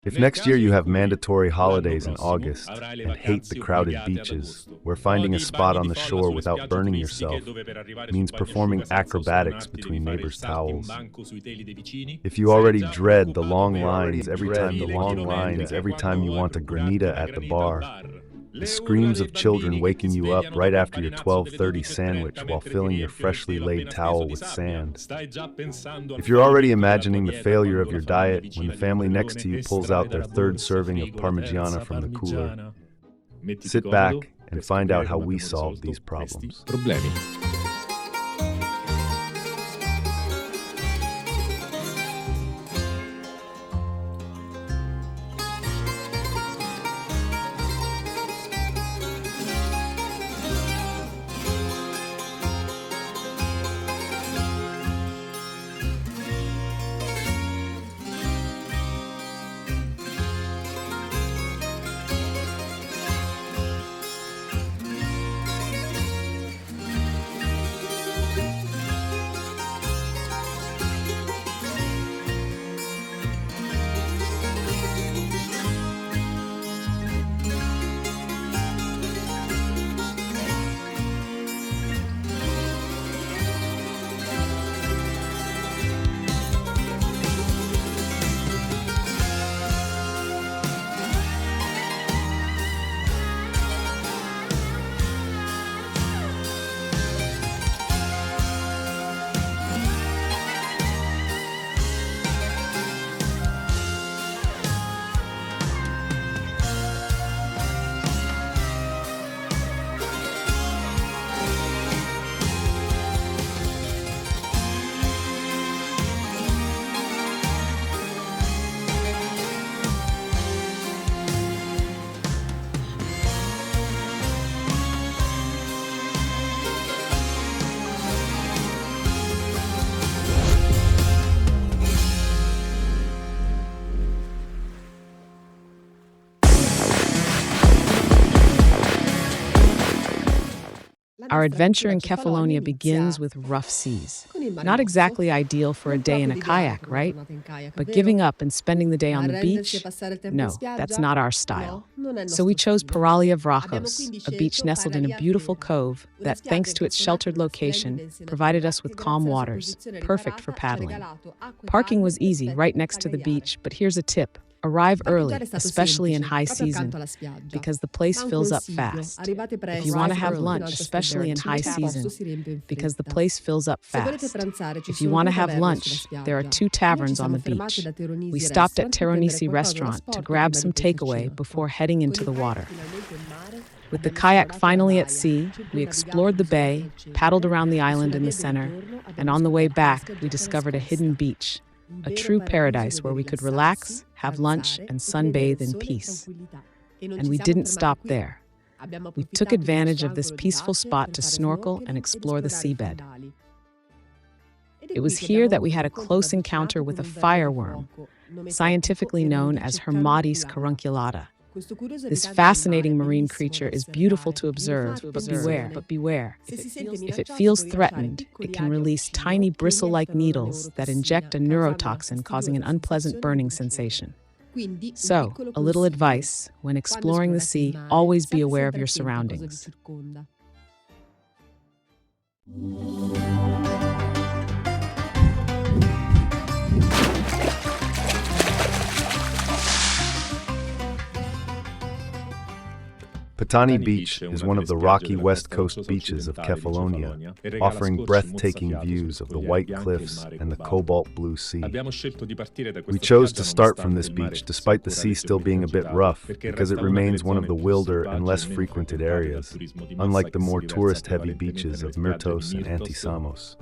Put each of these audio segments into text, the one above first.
If next year you have mandatory holidays in August and hate the crowded beaches, where finding a spot on the shore without burning yourself means performing acrobatics between neighbors' towels. If you already dread the long lines every time you want a granita at the bar, the screams of children waking you up right after your 12:30 sandwich while filling your freshly laid towel with sand. If you're already imagining the failure of your diet when the family next to you pulls out their third serving of Parmigiana from the cooler, sit back and find out how we solve these problems. Our adventure in Kefalonia begins with rough seas. Not exactly ideal for a day in a kayak, right? But giving up and spending the day on the beach? No, that's not our style. So we chose Paralia Vouti, a beach nestled in a beautiful cove that, thanks to its sheltered location, provided us with calm waters, perfect for paddling. Parking was easy, right next to the beach, but here's a tip. Arrive early, especially in high season, because the place fills up fast. If you want to have lunch, especially in high season, because the place fills up fast. If you want to have lunch, there are 2 taverns on the beach. We stopped at Teronisi restaurant to grab some takeaway before heading into the water. With the kayak finally at sea, we explored the bay, paddled around the island in the center, and on the way back, we discovered a hidden beach. A true paradise where we could relax, have lunch, and sunbathe in peace. And we didn't stop there. We took advantage of this peaceful spot to snorkel and explore the seabed. It was here that we had a close encounter with a fireworm, scientifically known as Hermatis carunculata. This fascinating marine creature is beautiful to observe, but beware. If it feels threatened, it can release tiny bristle-like needles that inject a neurotoxin, causing an unpleasant burning sensation. So, a little advice, when exploring the sea, always be aware of your surroundings. Petani Beach is one of the rocky west coast beaches of Kefalonia, offering breathtaking views of the white cliffs and the cobalt blue sea. We chose to start from this beach despite the sea still being a bit rough, because it remains one of the wilder and less frequented areas, unlike the more tourist-heavy beaches of Myrtos and Antisamos.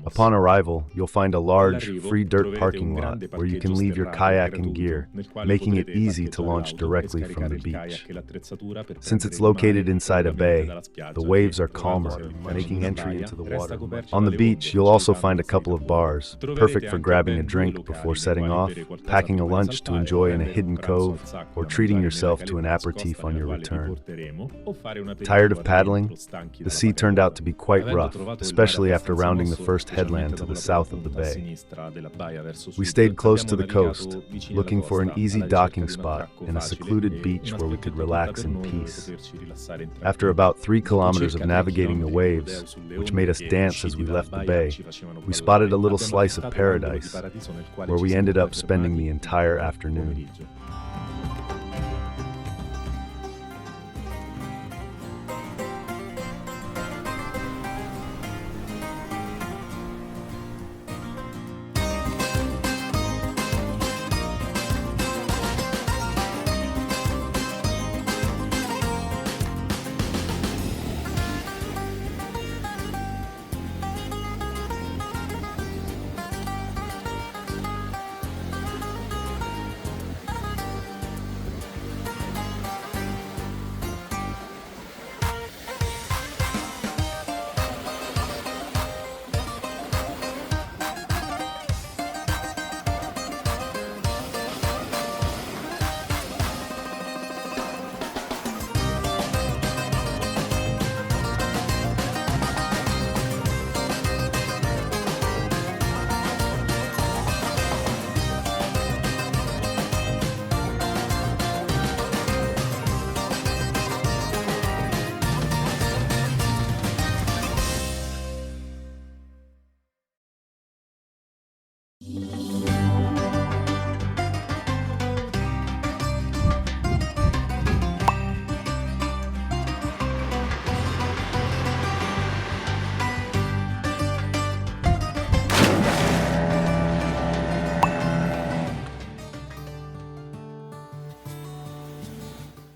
Upon arrival, you'll find a large, free dirt parking lot where you can leave your kayak and gear, making it easy to launch directly from the beach. Since it's located inside a bay, the waves are calmer, making entry into the water. On the beach, you'll also find a couple of bars, perfect for grabbing a drink before setting off, packing a lunch to enjoy in a hidden cove, or treating yourself to an aperitif on your return. Tired of paddling? The sea turned out to be quite rough, especially after surrounding the first headland to the south of the bay. We stayed close to the coast, looking for an easy docking spot and a secluded beach where we could relax in peace. After about 3 kilometers of navigating the waves, which made us dance as we left the bay, we spotted a little slice of paradise, where we ended up spending the entire afternoon.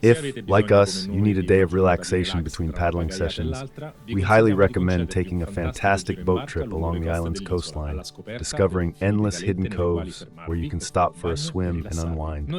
If, like us, you need a day of relaxation between paddling sessions, we highly recommend taking a fantastic boat trip along the island's coastline, discovering endless hidden coves where you can stop for a swim and unwind.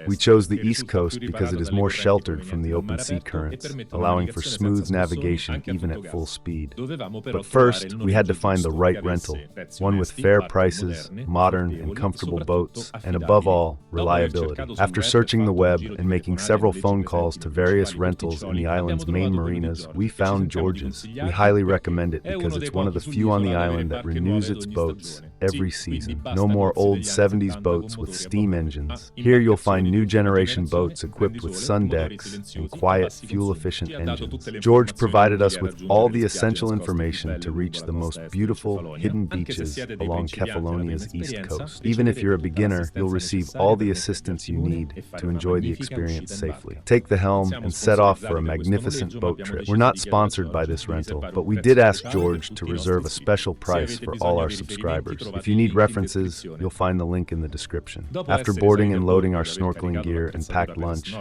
We chose the East Coast because it is more sheltered from the open sea currents, allowing for smooth navigation even at full speed. But first, we had to find the right rental, one with fair prices, modern and comfortable boats, and above all, reliability. After searching the web and making several phone calls to various rentals in the island's main marinas, we found George's. We highly recommend it because it's one of the few on the island that renews its boats every season. No more old 70s boats with steam engines. Here you'll find new generation boats equipped with sun decks and quiet, fuel-efficient engines. George provided us with all the essential information to reach the most beautiful, hidden beaches along Kefalonia's east coast. Even if you're a beginner, you'll receive all the assistance you need to enjoy the experience safely. Take the helm and set off for a magnificent boat trip. We're not sponsored by this rental, but we did ask George to reserve a special price for all our subscribers. If you need references, you'll find the link in the description. After boarding and loading our snorkeling gear and packed lunch,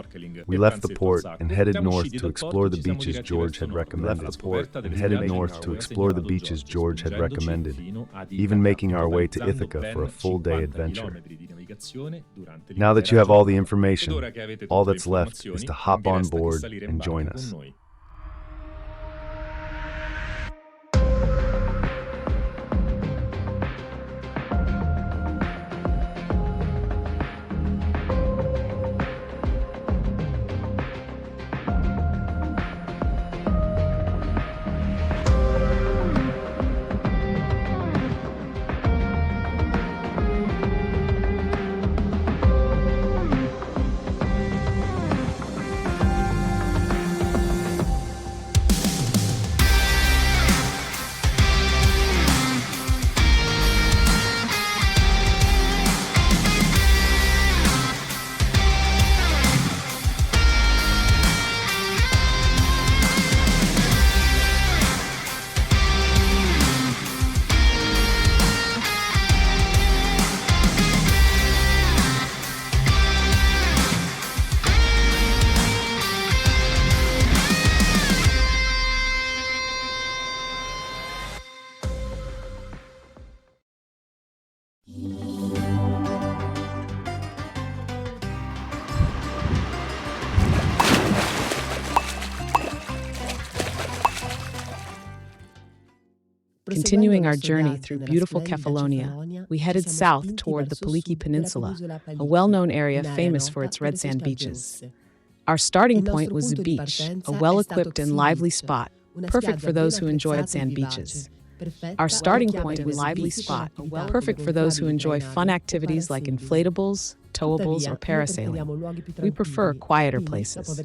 we left the port and headed north to explore the beaches George had recommended. Even making our way to Ithaca for a full-day adventure. Now that you have all the information, all that's left is to hop on board and join us. Continuing our journey through beautiful Kefalonia, we headed south toward the Paliki Peninsula, a well-known area famous for its red sand beaches. Our starting point was the beach, a well-equipped and lively spot perfect for those who enjoy sand beaches. Our starting point was a lively spot, perfect for those who enjoy fun activities like inflatables, towables, or parasailing. We prefer quieter places.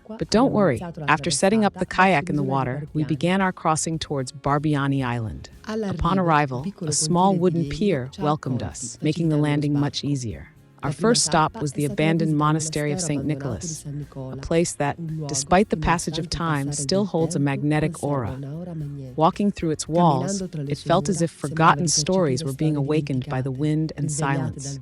But don't worry, after setting up the kayak in the water, we began our crossing towards Vardiani Island. Upon arrival, a small wooden pier welcomed us, making the landing much easier. Our first stop was the abandoned Monastery of St. Nicholas, a place that, despite the passage of time, still holds a magnetic aura. Walking through its walls, it felt as if forgotten stories were being awakened by the wind and silence.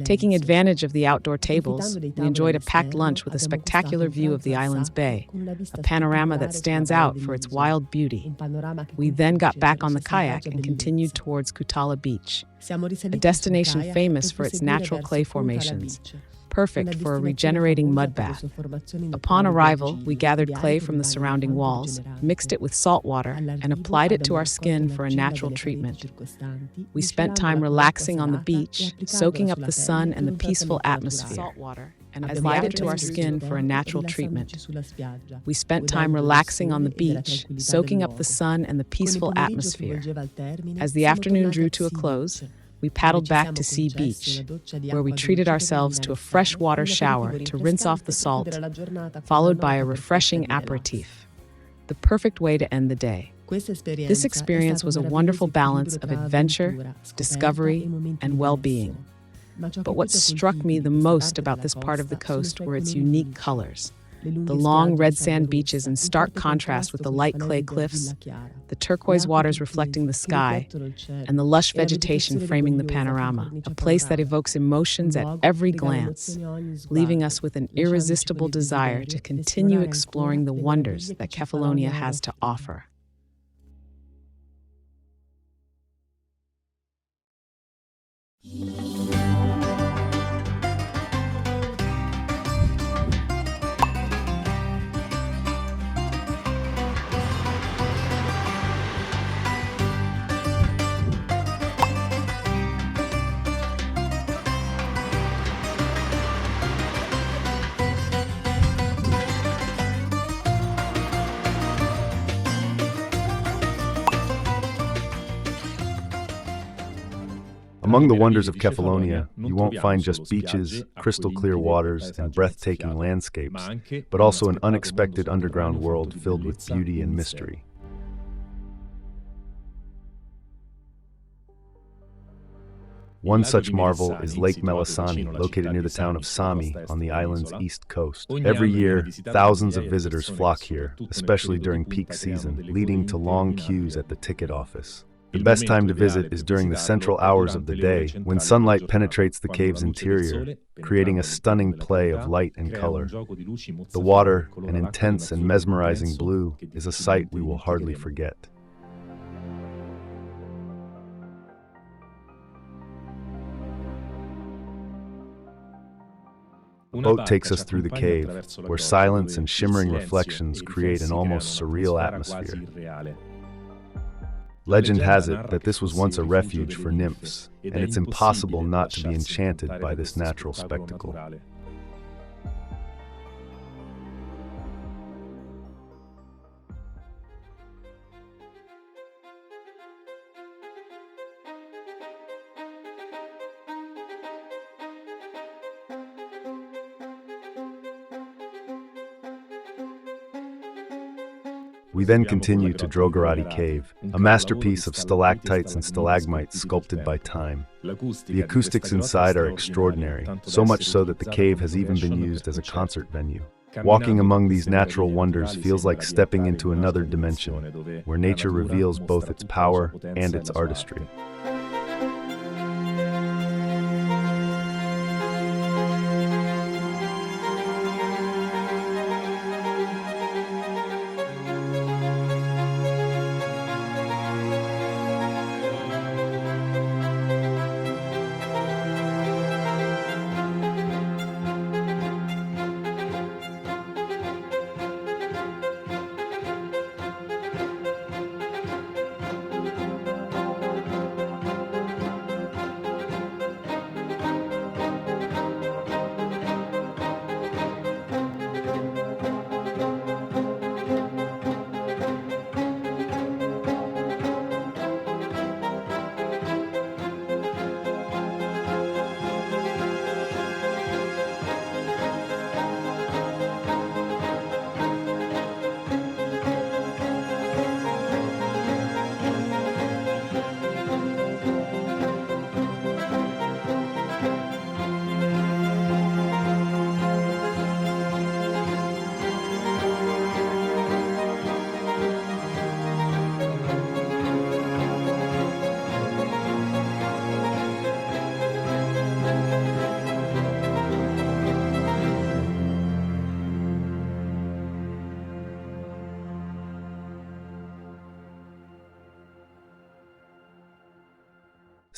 Taking advantage of the outdoor tables, we enjoyed a packed lunch with a spectacular view of the island's bay, a panorama that stands out for its wild beauty. We then got back on the kayak and continued towards Kutala Beach, a destination famous for its natural clay formations, perfect for a regenerating mud bath. Upon arrival, we gathered clay from the surrounding walls, mixed it with salt water, and applied it to our skin for a natural treatment. We spent time relaxing on the beach, soaking up the sun and the peaceful atmosphere. And applied it to our skin for a natural treatment. We spent time relaxing on the beach, soaking up the sun and the peaceful atmosphere. As the afternoon drew to a close, we paddled back to Sea Beach, where we treated ourselves to a freshwater shower to rinse off the salt, followed by a refreshing aperitif. The perfect way to end the day. This experience was a wonderful balance of adventure, discovery, and well-being. But what struck me the most about this part of the coast were its unique colors. The long red sand beaches in stark contrast with the light clay cliffs, the turquoise waters reflecting the sky, and the lush vegetation framing the panorama, a place that evokes emotions at every glance, leaving us with an irresistible desire to continue exploring the wonders that Kefalonia has to offer. Among the wonders of Kefalonia, you won't find just beaches, crystal-clear waters, and breathtaking landscapes, but also an unexpected underground world filled with beauty and mystery. One such marvel is Lake Melissani, located near the town of Sami on the island's east coast. Every year, thousands of visitors flock here, especially during peak season, leading to long queues at the ticket office. The best time to visit is during the central hours of the day, when sunlight penetrates the cave's interior, creating a stunning play of light and color. The water, an intense and mesmerizing blue, is a sight we will hardly forget. The boat takes us through the cave, where silence and shimmering reflections create an almost surreal atmosphere. Legend has it that this was once a refuge for nymphs, and it's impossible not to be enchanted by this natural spectacle. We then continue to Drogarati Cave, a masterpiece of stalactites and stalagmites sculpted by time. The acoustics inside are extraordinary, so much so that the cave has even been used as a concert venue. Walking among these natural wonders feels like stepping into another dimension, where nature reveals both its power and its artistry.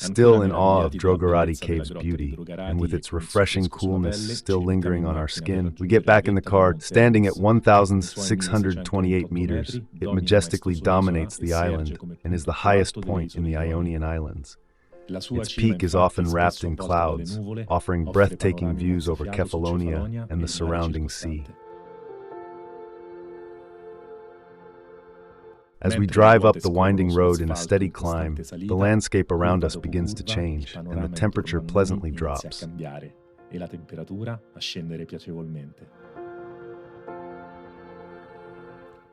Still in awe of Drogarati Cave's beauty, and with its refreshing coolness still lingering on our skin, we get back in the car. Standing at 1,628 meters, it majestically dominates the island and is the highest point in the Ionian Islands. Its peak is often wrapped in clouds, offering breathtaking views over Kefalonia and the surrounding sea. As we drive up the winding road in a steady climb, the landscape around us begins to change, and the temperature pleasantly drops.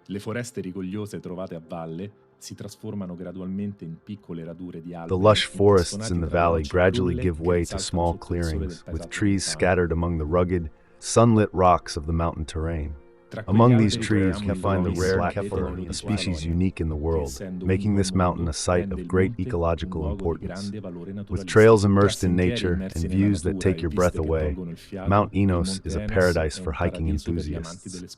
Le foreste rigogliose trovate a valle si trasformano gradualmente in piccole radure di alberi. The lush forests in the valley gradually give way to small clearings, with trees scattered among the rugged, sunlit rocks of the mountain terrain. Among these trees, we find the rare Kefalonia, a species unique in the world, making this mountain a site of great ecological importance. With trails immersed in nature and views that take your breath away, Mount Ainos is a paradise for hiking enthusiasts.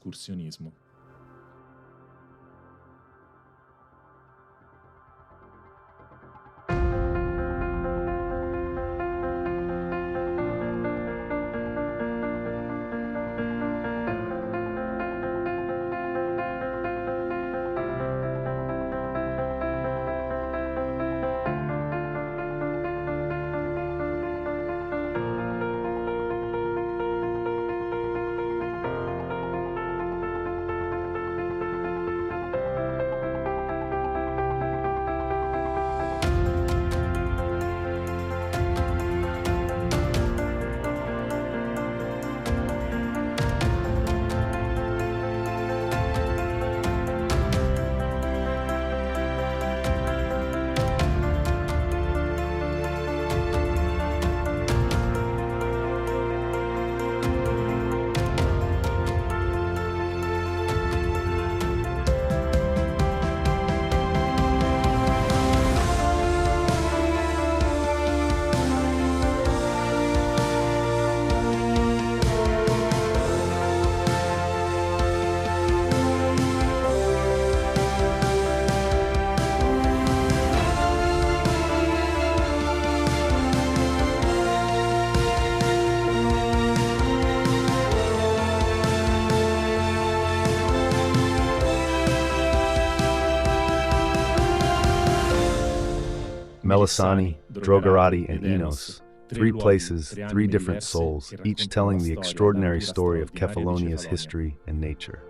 Melissani, Drogarati, and Ainos, three places, three different souls, each telling the extraordinary story of Kefalonia's history and nature.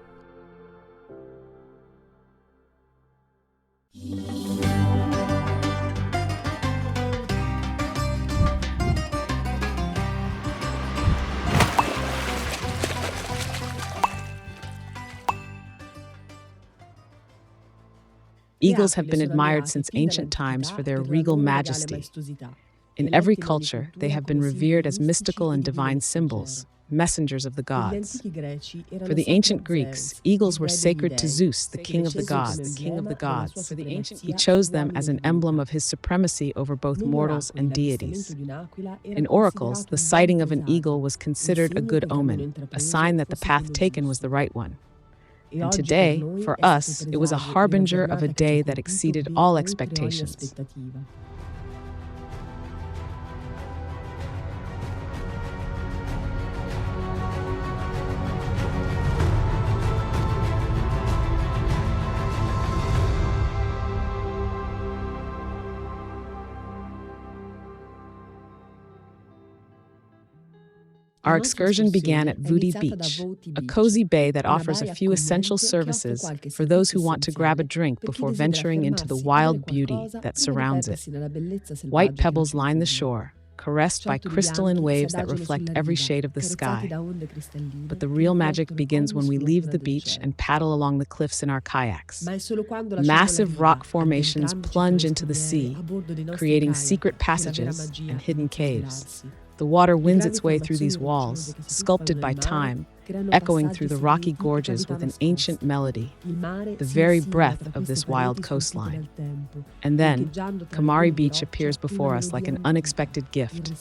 Eagles have been admired since ancient times for their regal majesty. In every culture, they have been revered as mystical and divine symbols, messengers of the gods. For the ancient Greeks, eagles were sacred to Zeus, the king of the gods. He chose them as an emblem of his supremacy over both mortals and deities. In oracles, the sighting of an eagle was considered a good omen, a sign that the path taken was the right one. And today, for us, it was a harbinger of a day that exceeded all expectations. Our excursion began at Vouti Beach, a cozy bay that offers a few essential services for those who want to grab a drink before venturing into the wild beauty that surrounds it. White pebbles line the shore, caressed by crystalline waves that reflect every shade of the sky. But the real magic begins when we leave the beach and paddle along the cliffs in our kayaks. Massive rock formations plunge into the sea, creating secret passages and hidden caves. The water wins its way through these walls, sculpted by time, echoing through the rocky gorges with an ancient melody, the very breath of this wild coastline. And then, Kamari Beach appears before us like an unexpected gift.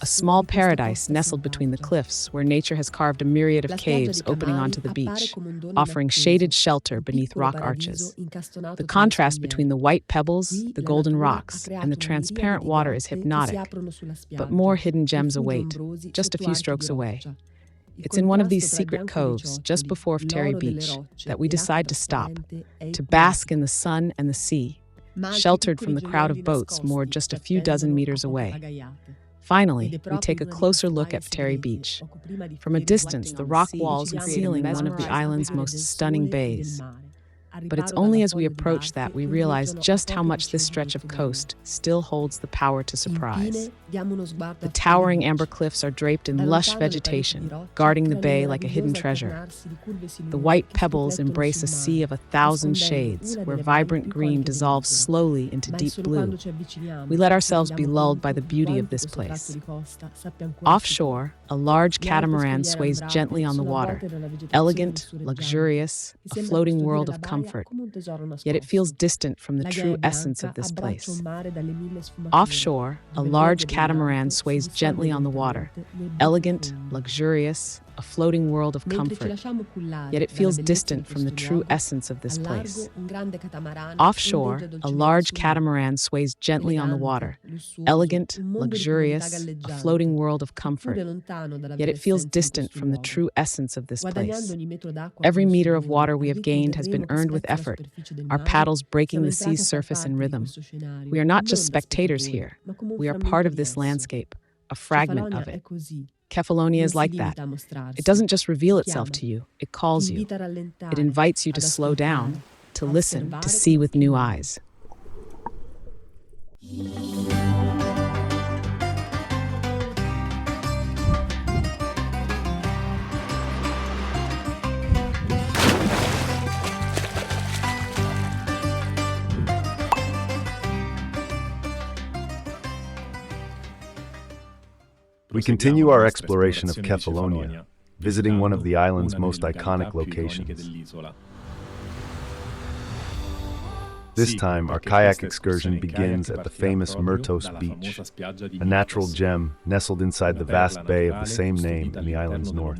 A small paradise nestled between the cliffs where nature has carved a myriad of caves opening onto the beach, offering shaded shelter beneath rock arches. The contrast between the white pebbles, the golden rocks, and the transparent water is hypnotic, but more hidden gems await, just a few strokes away. It's in one of these secret coves, just before Terry Beach, that we decide to stop, to bask in the sun and the sea, sheltered from the crowd of boats moored just a few dozen meters away. Finally, we take a closer look at Terry Beach. From a distance, the rock walls concealing one of the island's most stunning bays. But it's only as we approach that we realize just how much this stretch of coast still holds the power to surprise. The towering amber cliffs are draped in lush vegetation, guarding the bay like a hidden treasure. The white pebbles embrace a sea of 1,000 shades, where vibrant green dissolves slowly into deep blue. We let ourselves be lulled by the beauty of this place. Offshore, a large catamaran sways gently on the water, elegant, luxurious, a floating world of comfort. Yet it feels distant from the true essence of this place. Offshore, a large catamaran sways gently on the water, elegant, luxurious, a floating world of comfort. Yet it feels distant from the true essence of this place. Offshore, a large catamaran sways gently on the water, elegant, luxurious, a floating world of comfort. Yet it feels distant from the true essence of this place. Every meter of water we have gained has been earned with effort, our paddles breaking the sea's surface in rhythm. We are not just spectators here. We are part of this landscape, a fragment of it. Kefalonia is like that. It doesn't just reveal itself to you, it calls you. It invites you to slow down, to listen, to see with new eyes. We continue our exploration of Kefalonia, visiting one of the island's most iconic locations. This time, our kayak excursion begins at the famous Myrtos beach, a natural gem nestled inside the vast bay of the same name in the island's north.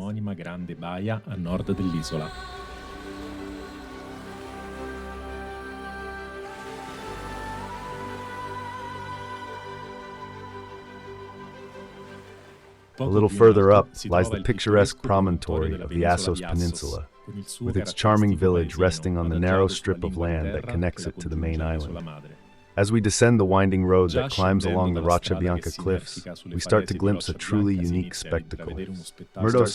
A little further up lies the picturesque promontory of the Agios Peninsula, with its charming village resting on the narrow strip of land that connects it to the main island. As we descend the winding road that climbs along the Roccia Bianca cliffs, we start to glimpse a truly unique spectacle. Myrtos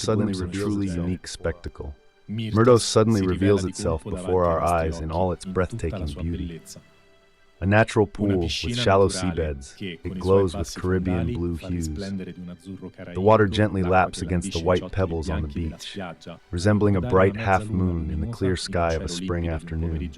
suddenly reveals itself before our eyes in all its breathtaking beauty. A natural pool with shallow seabeds, it glows with Caribbean blue hues. The water gently laps against the white pebbles on the beach, resembling a bright half-moon in the clear sky of a spring afternoon.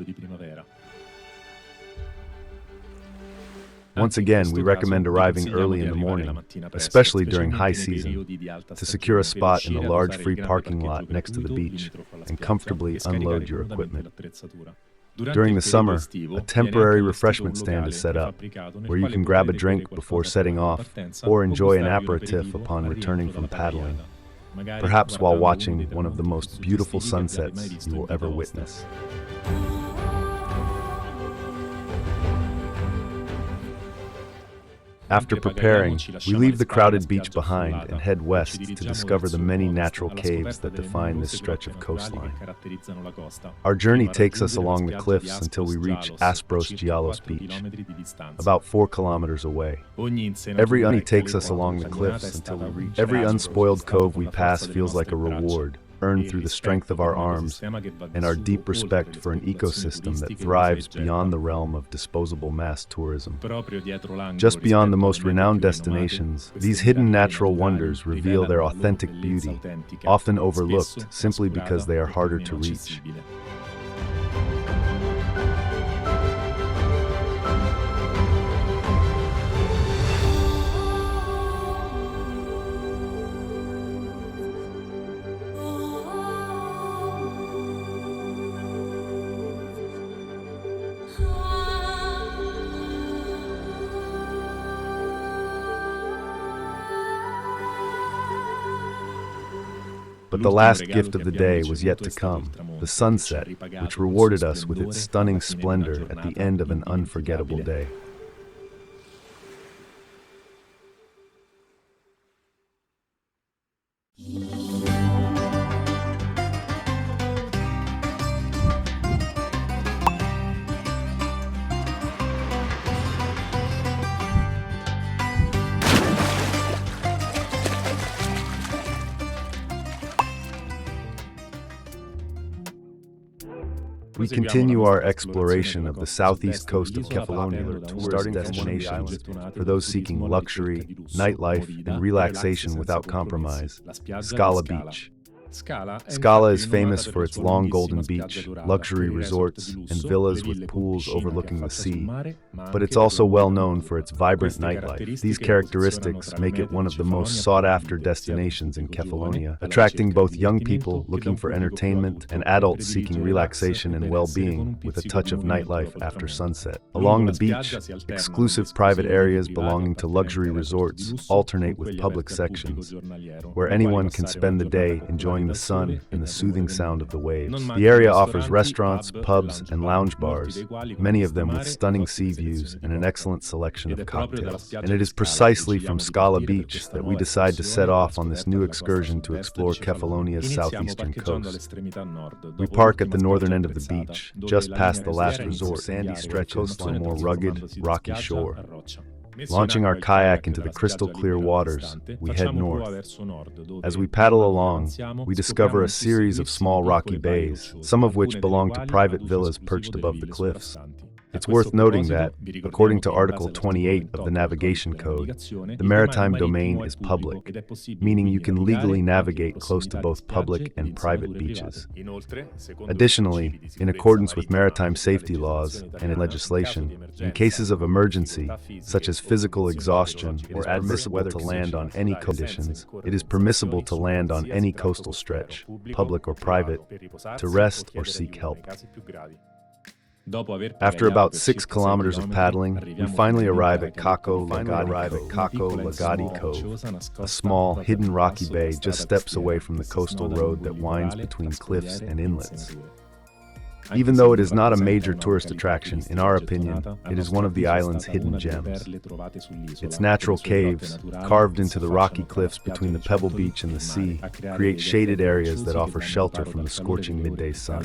Once again, we recommend arriving early in the morning, especially during high season, to secure a spot in the large free parking lot next to the beach and comfortably unload your equipment. During the summer, a temporary refreshment stand is set up, where you can grab a drink before setting off, or enjoy an aperitif upon returning from paddling, perhaps while watching one of the most beautiful sunsets you will ever witness. After preparing, we leave the crowded beach behind and head west to discover the many natural caves that define this stretch of coastline. Our journey takes us along the cliffs until we reach Gialos beach, about 4 kilometers away. Every unspoiled cove we pass feels like a reward, earned through the strength of our arms and our deep respect for an ecosystem that thrives beyond the realm of disposable mass tourism. Just beyond the most renowned destinations, these hidden natural wonders reveal their authentic beauty, often overlooked simply because they are harder to reach. But the last gift of the day was yet to come, the sunset, which rewarded us with its stunning splendor at the end of an unforgettable day. We continue our exploration of the southeast coast of Kefalonia, tourist destinations for those seeking luxury, nightlife, and relaxation without compromise. Skala Beach. Skala is famous for its long golden beach, luxury resorts, and villas with pools overlooking the sea, but it's also well known for its vibrant nightlife. These characteristics make it one of the most sought-after destinations in Kefalonia, attracting both young people looking for entertainment and adults seeking relaxation and well-being with a touch of nightlife after sunset. Along the beach, exclusive private areas belonging to luxury resorts alternate with public sections, where anyone can spend the day enjoying the sun and the soothing sound of the waves. The area offers restaurants, pubs, and lounge bars, many of them with stunning sea views and an excellent selection of cocktails. And it is precisely from Skala Beach that we decide to set off on this new excursion to explore Kefalonia's southeastern coast. We park at the northern end of the beach, just past the last resort, sandy stretches to a more rugged, rocky shore. Launching our kayak into the crystal-clear waters, we head north. As we paddle along, we discover a series of small rocky bays, some of which belong to private villas perched above the cliffs. It's worth noting that, according to Article 28 of the Navigation Code, the maritime domain is public, meaning you can legally navigate close to both public and private beaches. Additionally, in accordance with maritime safety laws and in legislation, in cases of emergency, such as physical exhaustion or admissible to land on any conditions, it is permissible to land on any coastal stretch, public or private, to rest or seek help. After about 6 kilometers of paddling, we finally arrive at Kako, Lagadi Cove, a small, hidden rocky bay just steps away from the coastal road that winds between cliffs and inlets. Even though it is not a major tourist attraction, in our opinion, it is one of the island's hidden gems. Its natural caves, carved into the rocky cliffs between the pebble beach and the sea, create shaded areas that offer shelter from the scorching midday sun.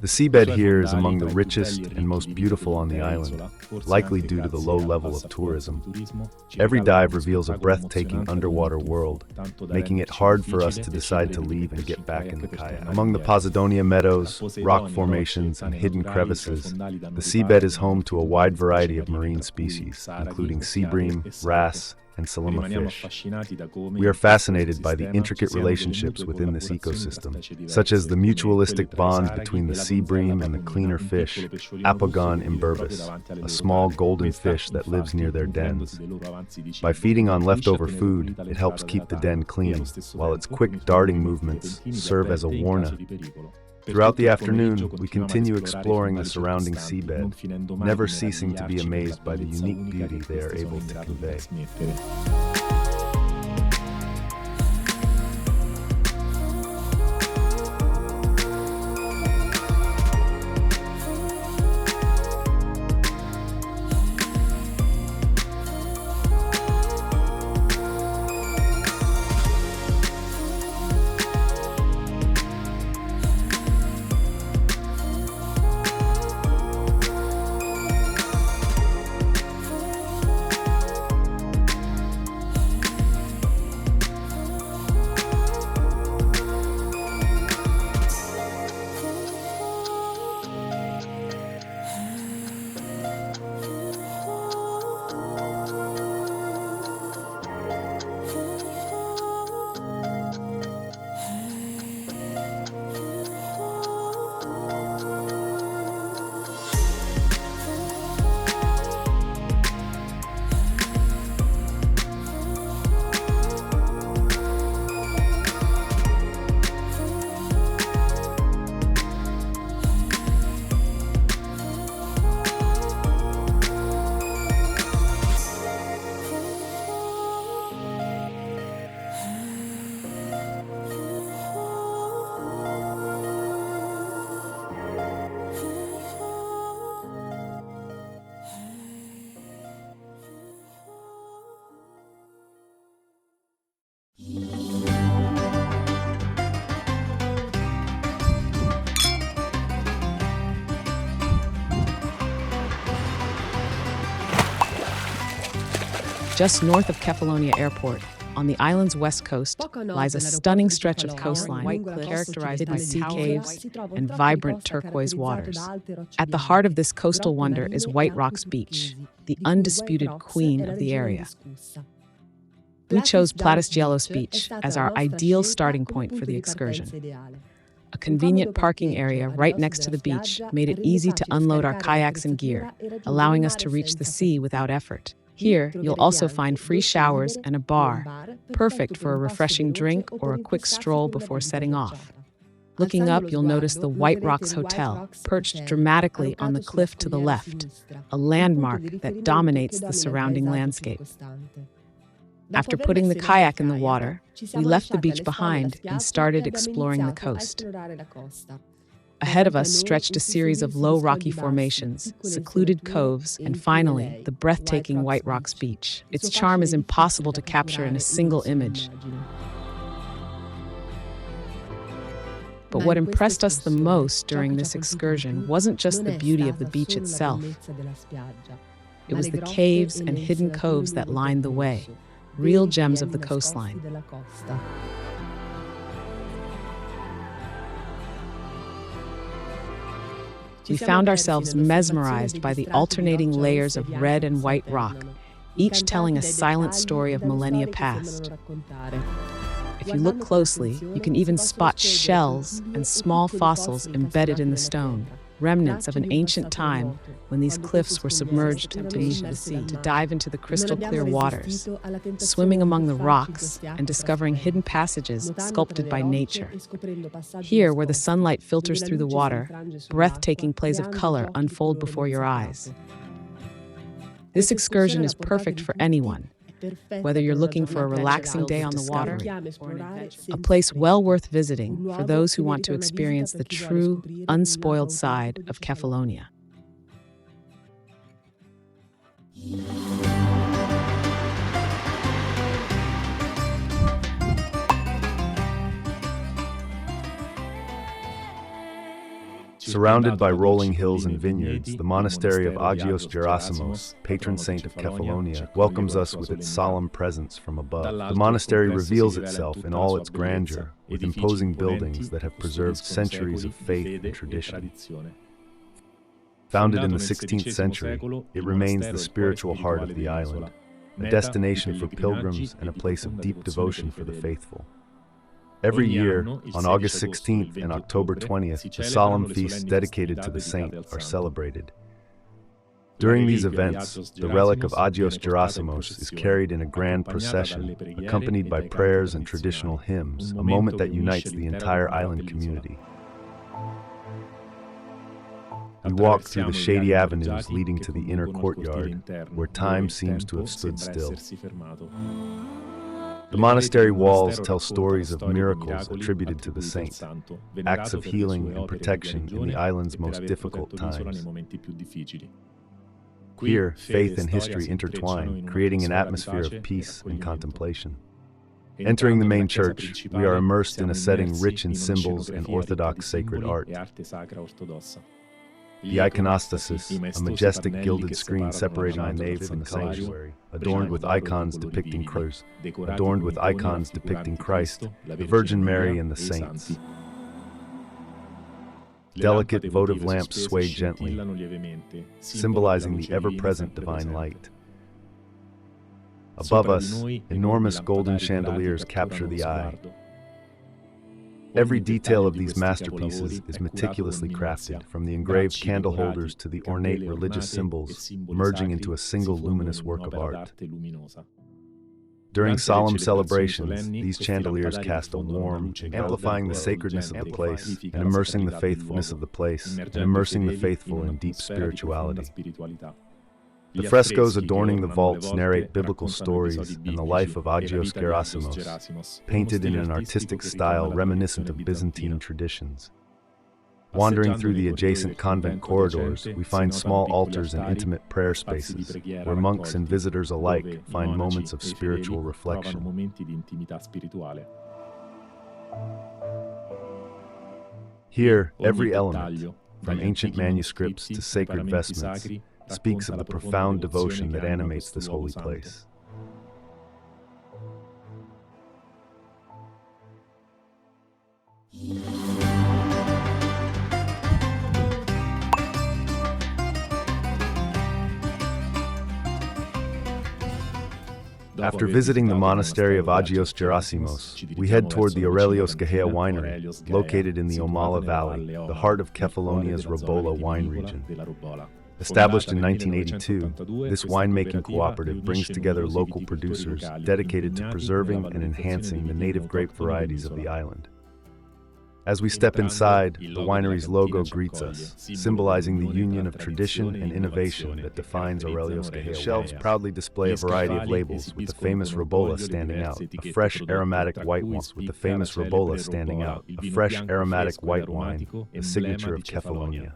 The seabed here is among the richest and most beautiful on the island, likely due to the low level of tourism. Every dive reveals a breathtaking underwater world, making it hard for us to decide to leave and get back in the kayak. Among the Posidonia meadows, rock formations, and hidden crevices, the seabed is home to a wide variety of marine species, including sea bream, wrasse, and salima fish. We are fascinated by the intricate relationships within this ecosystem, such as the mutualistic bond between the sea bream and the cleaner fish, Apogon imberbus, a small golden fish that lives near their dens. By feeding on leftover food, it helps keep the den clean, while its quick darting movements serve as a warning. Throughout the afternoon, we continue exploring the surrounding seabed, never ceasing to be amazed by the unique beauty they are able to convey. Just north of Kefalonia Airport, on the island's west coast, lies a stunning stretch of coastline characterized by sea caves and vibrant turquoise waters. At the heart of this coastal wonder is White Rocks Beach, the undisputed queen of the area. We chose Platis Gialos Beach as our ideal starting point for the excursion. A convenient parking area right next to the beach made it easy to unload our kayaks and gear, allowing us to reach the sea without effort. Here, you'll also find free showers and a bar, perfect for a refreshing drink or a quick stroll before setting off. Looking up, you'll notice the White Rocks Hotel, perched dramatically on the cliff to the left, a landmark that dominates the surrounding landscape. After putting the kayak in the water, we left the beach behind and started exploring the coast. Ahead of us stretched a series of low rocky formations, secluded coves, and finally, the breathtaking White Rocks Beach. Its charm is impossible to capture in a single image. But what impressed us the most during this excursion wasn't just the beauty of the beach itself. It was the caves and hidden coves that lined the way, real gems of the coastline. We found ourselves mesmerized by the alternating layers of red and white rock, each telling a silent story of millennia past. If you look closely, you can even spot shells and small fossils embedded in the stone, remnants of an ancient time when these cliffs were submerged beneath the sea. To dive into the crystal-clear waters, swimming among the rocks and discovering hidden passages sculpted by nature. Here, where the sunlight filters through the water, breathtaking plays of color unfold before your eyes. This excursion is perfect for anyone, whether you're looking for a relaxing day on the water, a place well worth visiting for those who want to experience the true, unspoiled side of Kefalonia. Surrounded by rolling hills and vineyards, the Monastery of Agios Gerasimos, patron saint of Kefalonia, welcomes us with its solemn presence from above. The monastery reveals itself in all its grandeur, with imposing buildings that have preserved centuries of faith and tradition. Founded in the 16th century, it remains the spiritual heart of the island, a destination for pilgrims and a place of deep devotion for the faithful. Every year, on August 16th and October 20th, the solemn feasts dedicated to the saint are celebrated. During these events, the relic of Agios Gerasimos is carried in a grand procession, accompanied by prayers and traditional hymns, a moment that unites the entire island community. We walk through the shady avenues leading to the inner courtyard, where time seems to have stood still. The monastery walls tell stories of miracles attributed to the saint, acts of healing and protection in the island's most difficult times. Here, faith and history intertwine, creating an atmosphere of peace and contemplation. Entering the main church, we are immersed in a setting rich in symbols and Orthodox sacred art. The iconostasis, a majestic gilded screen separating the nave from the sanctuary, adorned with icons depicting Christ, the Virgin Mary and the saints. Delicate votive lamps sway gently, symbolizing the ever-present divine light. Above us, enormous golden chandeliers capture the eye. Every detail of these masterpieces is meticulously crafted, from the engraved candle holders to the ornate religious symbols, merging into a single luminous work of art. During solemn celebrations, these chandeliers cast a warm, amplifying the sacredness of the place and immersing the faithful in deep spirituality. The frescoes adorning the vaults narrate biblical stories and the life of Agios Gerasimos, painted in an artistic style reminiscent of Byzantine traditions. Wandering through the adjacent convent corridors, we find small altars and intimate prayer spaces, where monks and visitors alike find moments of spiritual reflection. Here, every element, from ancient manuscripts to sacred vestments, speaks of the profound devotion that animates this holy place. After visiting the Monastery of Agios Gerasimos, we head toward the Orealios Winery, located in the Omala Valley, the heart of Kefalonia's Robola wine region. Established in 1982, this winemaking cooperative brings together local producers dedicated to preserving and enhancing the native grape varieties of the island. As we step inside, the winery's logo greets us, symbolizing the union of tradition and innovation that defines Orealios. Shelves proudly display a variety of labels, with the famous Robola standing out, a fresh aromatic white wine, with the famous Robola standing out, a fresh aromatic white wine, a signature of Kefalonia.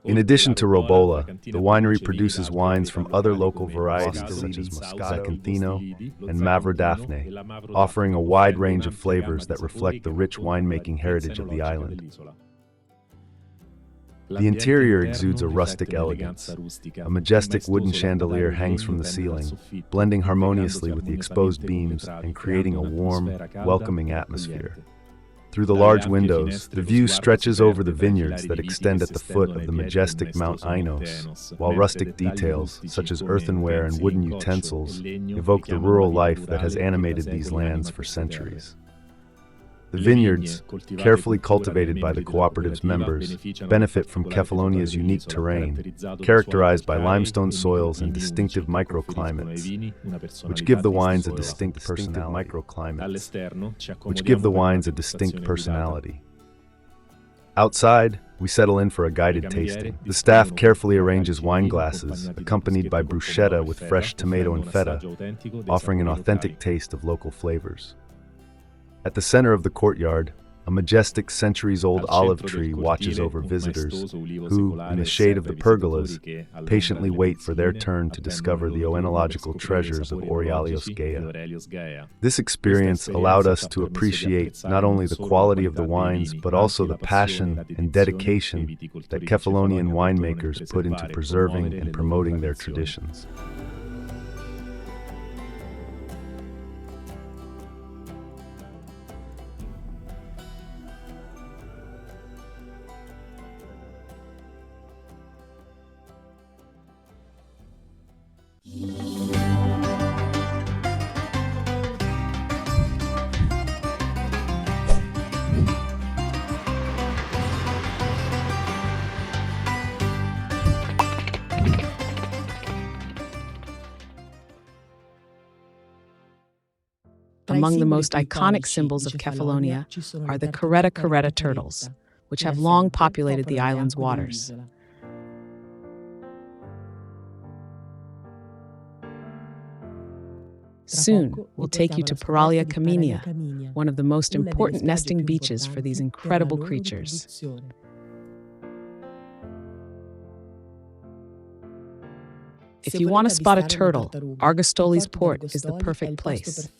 In addition to Robola, the winery produces wines from other local varieties such as Moscato, and Mavrodaphne, offering a wide range of flavors that reflect the rich winemaking heritage of the island. The interior exudes a rustic elegance. A majestic wooden chandelier hangs from the ceiling, blending harmoniously with the exposed beams and creating a warm, welcoming atmosphere. Through the large windows, the view stretches over the vineyards that extend at the foot of the majestic Mount Ainos, while rustic details, such as earthenware and wooden utensils, evoke the rural life that has animated these lands for centuries. The vineyards, carefully cultivated by the cooperative's members, benefit from Kefalonia's unique terrain, characterized by limestone soils and distinctive microclimates, which give the wines a distinct personality. Outside, we settle in for a guided tasting. The staff carefully arranges wine glasses, accompanied by bruschetta with fresh tomato and feta, offering an authentic taste of local flavors. At the center of the courtyard, a majestic centuries-old olive tree watches over visitors who, in the shade of the pergolas, patiently wait for their turn to discover the oenological treasures of Orealios Gaia. This experience allowed us to appreciate not only the quality of the wines, but also the passion and dedication that Kefalonian winemakers put into preserving and promoting their traditions. Among the most iconic symbols of Kefalonia are the caretta turtles, which have long populated the island's waters. Soon, we'll take you to Paralia Petani, one of the most important nesting beaches for these incredible creatures. If you want to spot a turtle, Argostoli's port is the perfect place.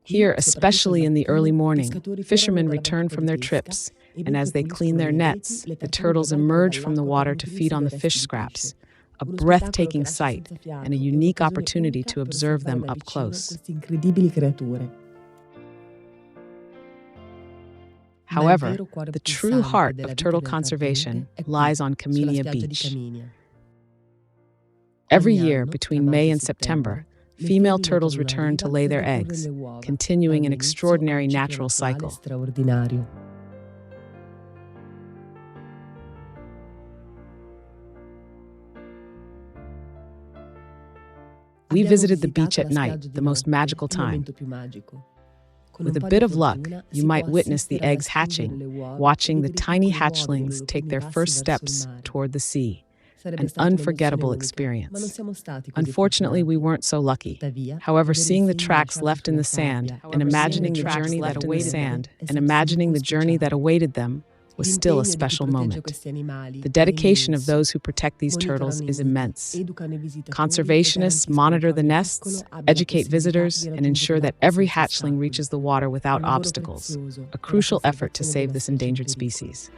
Here, especially in the early morning, fishermen return from their trips, and as they clean their nets, the turtles emerge from the water to feed on the fish scraps, a breathtaking sight and a unique opportunity to observe them up close. However, the true heart of turtle conservation lies on Kefalonia Beach. Every year, between May and September, female turtles return to lay their eggs, continuing an extraordinary natural cycle. We visited the beach at night, the most magical time. With a bit of luck, you might witness the eggs hatching, watching the tiny hatchlings take their first steps toward the sea. An unforgettable experience. Unfortunately, we weren't so lucky. However, seeing the tracks left in the sand and imagining the journey that awaited them was still a special moment. The dedication of those who protect these turtles is immense. Conservationists monitor the nests, educate visitors, and ensure that every hatchling reaches the water without obstacles, a crucial effort to save this endangered species.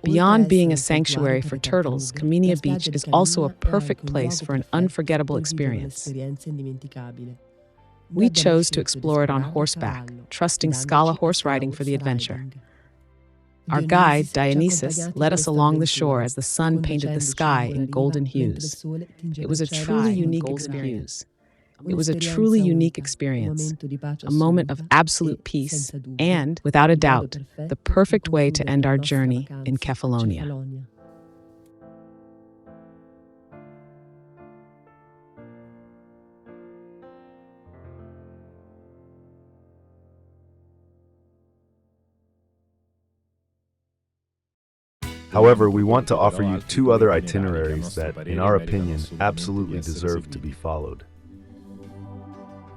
Beyond being a sanctuary for turtles, Kaminia Beach is also a perfect place for an unforgettable experience. We chose to explore it on horseback, trusting Skala Horse Riding for the adventure. Our guide, Dionysus, led us along the shore as the sun painted the sky in golden hues. It was a truly unique experience. A moment of absolute peace, and, without a doubt, the perfect way to end our journey in Kefalonia. However, we want to offer you two other itineraries that, in our opinion, absolutely deserve to be followed.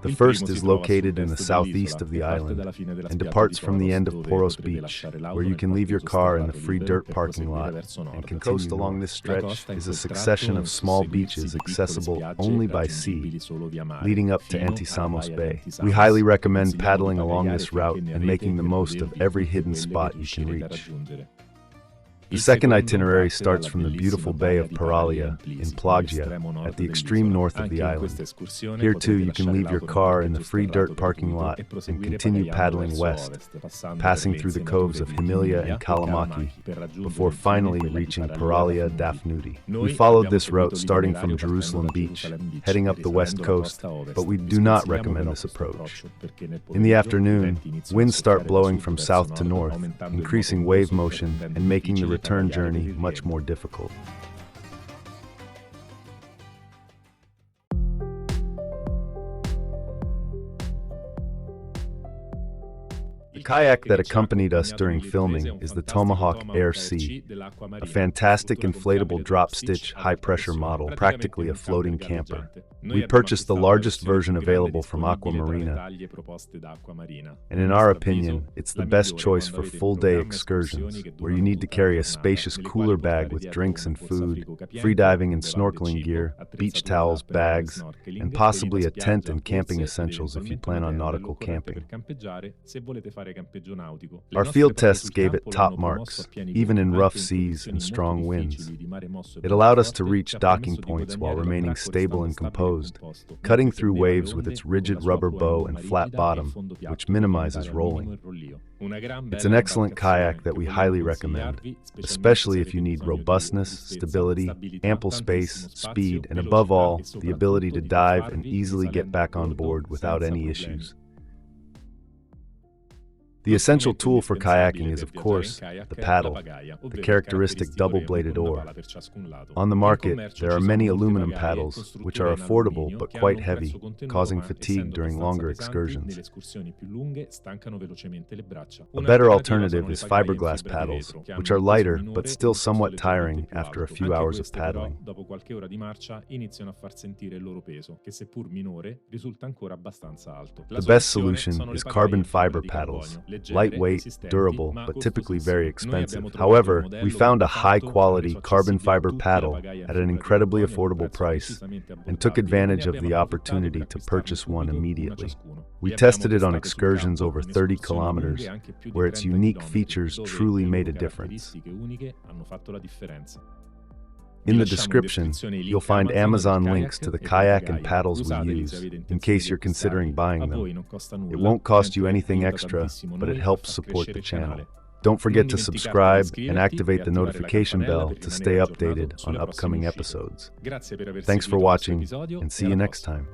The first is located in the southeast of the island and departs from the end of Poros Beach, where you can leave your car in the free dirt parking lot and can coast along this stretch is a succession of small beaches accessible only by sea, leading up to Gerasimos Bay. We highly recommend paddling along this route and making the most of every hidden spot you can reach. The second itinerary starts from the beautiful bay of Paralia in Plagia at the extreme north of the island. Here too you can leave your car in the free dirt parking lot and continue paddling west, passing through the coves of Himilia and Kalamaki before finally reaching Paralia Vouti. We followed this route starting from Jerusalem Beach, heading up the west coast, but we do not recommend this approach. In the afternoon, winds start blowing from south to north, increasing wave motion and making the return journey much more difficult. The kayak that accompanied us during filming is the Tomahawk Air C, a fantastic inflatable drop-stitch, high-pressure model, practically a floating camper. We purchased the largest version available from Aqua Marina, and in our opinion, it's the best choice for full-day excursions, where you need to carry a spacious cooler bag with drinks and food, freediving and snorkeling gear, beach towels, bags, and possibly a tent and camping essentials if you plan on nautical camping. Our field tests gave it top marks, even in rough seas and strong winds. It allowed us to reach docking points while remaining stable and composed, cutting through waves with its rigid rubber bow and flat bottom, which minimizes rolling. It's an excellent kayak that we highly recommend, especially if you need robustness, stability, ample space, speed, and above all, the ability to dive and easily get back on board without any issues. The essential tool for kayaking is, of course, the paddle, the characteristic double-bladed oar. On the market, there are many aluminum paddles, which are affordable but quite heavy, causing fatigue during longer excursions. A better alternative is fiberglass paddles, which are lighter but still somewhat tiring after a few hours of paddling. The best solution is carbon fiber paddles. Lightweight, durable, but typically very expensive. However, we found a high-quality carbon fiber paddle at an incredibly affordable price and took advantage of the opportunity to purchase one immediately. We tested it on excursions over 30 kilometers, where its unique features truly made a difference. In the description, you'll find Amazon links to the kayak and paddles we use, in case you're considering buying them. It won't cost you anything extra, but it helps support the channel. Don't forget to subscribe and activate the notification bell to stay updated on upcoming episodes. Thanks for watching, and see you next time.